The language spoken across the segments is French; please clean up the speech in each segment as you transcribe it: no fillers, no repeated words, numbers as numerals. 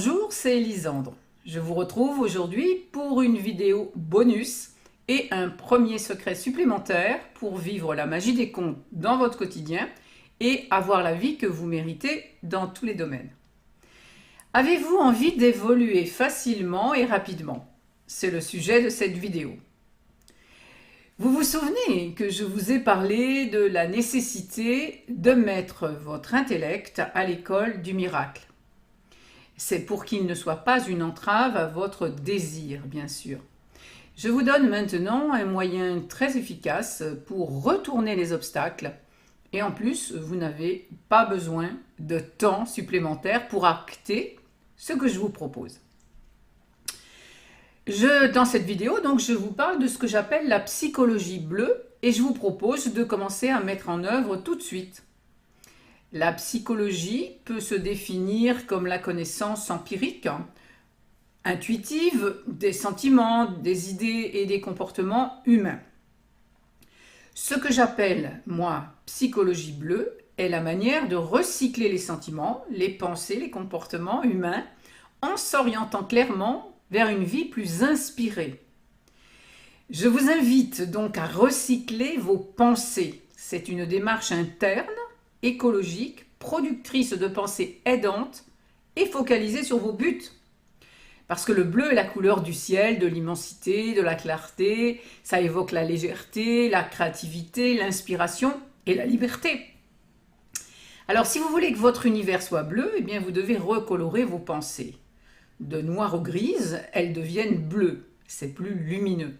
Bonjour, c'est Elisandre. Je vous retrouve aujourd'hui pour une vidéo bonus et un premier secret supplémentaire pour vivre la magie des contes dans votre quotidien et avoir la vie que vous méritez dans tous les domaines. Avez-vous envie d'évoluer facilement et rapidement? C'est le sujet de cette vidéo. Vous vous souvenez que je vous ai parlé de la nécessité de mettre votre intellect à l'école du miracle. C'est pour qu'il ne soit pas une entrave à votre désir, bien sûr. Je vous donne maintenant un moyen très efficace pour retourner les obstacles et en plus, vous n'avez pas besoin de temps supplémentaire pour acter ce que je vous propose. Dans cette vidéo, donc, je vous parle de ce que j'appelle la psychologie bleue et je vous propose de commencer à mettre en œuvre tout de suite. La psychologie peut se définir comme la connaissance empirique, intuitive des sentiments, des idées et des comportements humains. Ce que j'appelle, moi, psychologie bleue, est la manière de recycler les sentiments, les pensées, les comportements humains en s'orientant clairement vers une vie plus inspirée. Je vous invite donc à recycler vos pensées. C'est une démarche interne, écologique, productrice de pensées aidantes et focalisée sur vos buts. Parce que le bleu est la couleur du ciel, de l'immensité, de la clarté, ça évoque la légèreté, la créativité, l'inspiration et la liberté. Alors si vous voulez que votre univers soit bleu, eh bien vous devez recolorer vos pensées. De noir ou grise, elles deviennent bleues, c'est plus lumineux.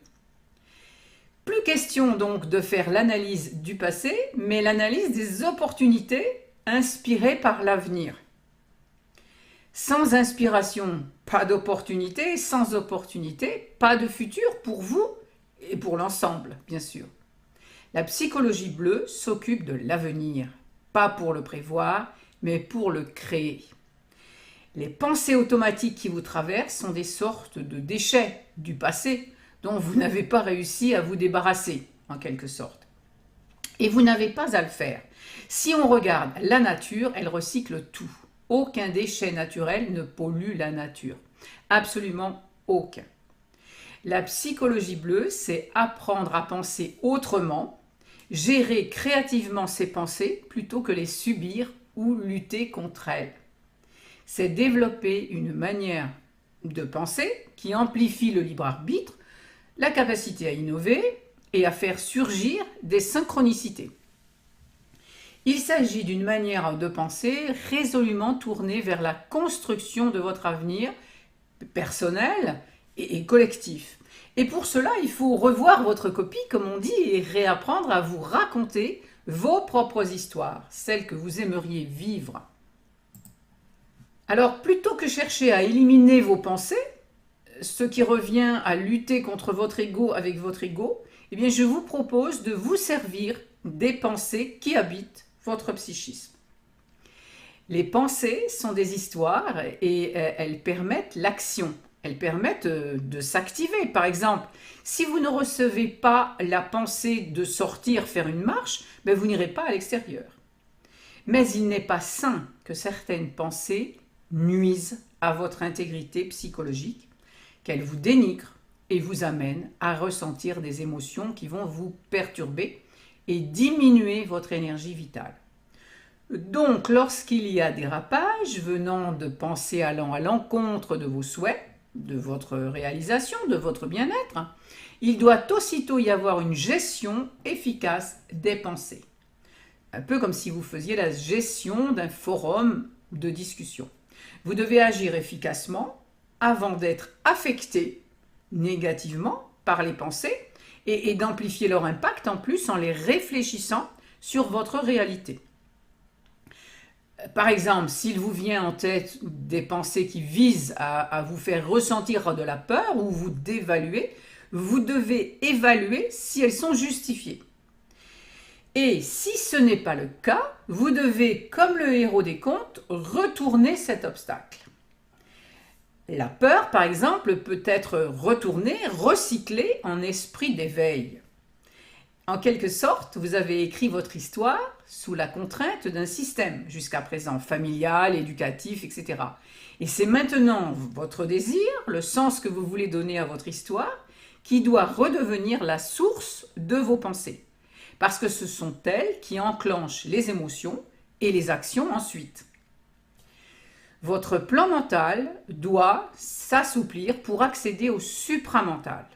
Plus question donc de faire l'analyse du passé, mais l'analyse des opportunités inspirées par l'avenir. Sans inspiration, pas d'opportunité. Sans opportunité, pas de futur pour vous et pour l'ensemble, bien sûr. La psychologie bleue s'occupe de l'avenir, pas pour le prévoir, mais pour le créer. Les pensées automatiques qui vous traversent sont des sortes de déchets du passé, dont vous n'avez pas réussi à vous débarrasser, en quelque sorte. Et vous n'avez pas à le faire. Si on regarde la nature, elle recycle tout. Aucun déchet naturel ne pollue la nature. Absolument aucun. La psychologie bleue, c'est apprendre à penser autrement, gérer créativement ses pensées plutôt que les subir ou lutter contre elles. C'est développer une manière de penser qui amplifie le libre arbitre, la capacité à innover et à faire surgir des synchronicités. Il s'agit d'une manière de penser résolument tournée vers la construction de votre avenir personnel et collectif. Et pour cela, il faut revoir votre copie, comme on dit, et réapprendre à vous raconter vos propres histoires, celles que vous aimeriez vivre. Alors, plutôt que chercher à éliminer vos pensées, ce qui revient à lutter contre votre ego avec votre ego, eh bien, je vous propose de vous servir des pensées qui habitent votre psychisme. Les pensées sont des histoires et elles permettent l'action. Elles permettent de s'activer. Par exemple, si vous ne recevez pas la pensée de sortir faire une marche, ben vous n'irez pas à l'extérieur. Mais il n'est pas sain que certaines pensées nuisent à votre intégrité psychologique, qu'elles vous dénigrent et vous amènent à ressentir des émotions qui vont vous perturber et diminuer votre énergie vitale. Donc, lorsqu'il y a dérapage venant de pensées allant à l'encontre de vos souhaits, de votre réalisation, de votre bien-être, il doit aussitôt y avoir une gestion efficace des pensées. Un peu comme si vous faisiez la gestion d'un forum de discussion. Vous devez agir efficacement avant d'être affecté négativement par les pensées et d'amplifier leur impact en plus en les réfléchissant sur votre réalité. Par exemple, s'il vous vient en tête des pensées qui visent à vous faire ressentir de la peur ou vous dévaluer, vous devez évaluer si elles sont justifiées. Et si ce n'est pas le cas, vous devez, comme le héros des contes, retourner cet obstacle. La peur, par exemple, peut être retournée, recyclée en esprit d'éveil. En quelque sorte, vous avez écrit votre histoire sous la contrainte d'un système, jusqu'à présent familial, éducatif, etc. Et c'est maintenant votre désir, le sens que vous voulez donner à votre histoire, qui doit redevenir la source de vos pensées. Parce que ce sont elles qui enclenchent les émotions et les actions ensuite. Votre plan mental doit s'assouplir pour accéder au supramental.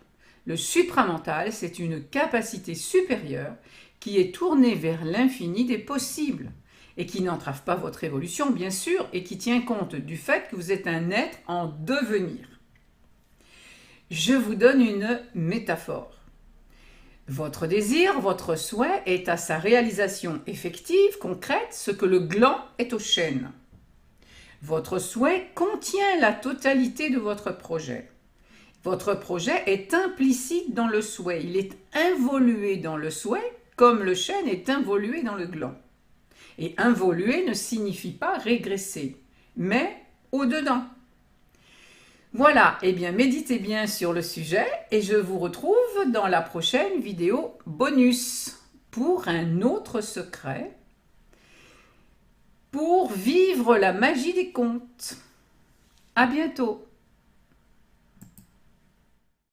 Le supramental, c'est une capacité supérieure qui est tournée vers l'infini des possibles et qui n'entrave pas votre évolution, bien sûr, et qui tient compte du fait que vous êtes un être en devenir. Je vous donne une métaphore. Votre désir, votre souhait est à sa réalisation effective, concrète, ce que le gland est au chêne. Votre souhait contient la totalité de votre projet. Votre projet est implicite dans le souhait, il est involué dans le souhait comme le chêne est involué dans le gland. Et involuer ne signifie pas régresser, mais au-dedans. Voilà, eh bien méditez bien sur le sujet et je vous retrouve dans la prochaine vidéo bonus pour un autre secret pour vivre la magie des contes. À bientôt.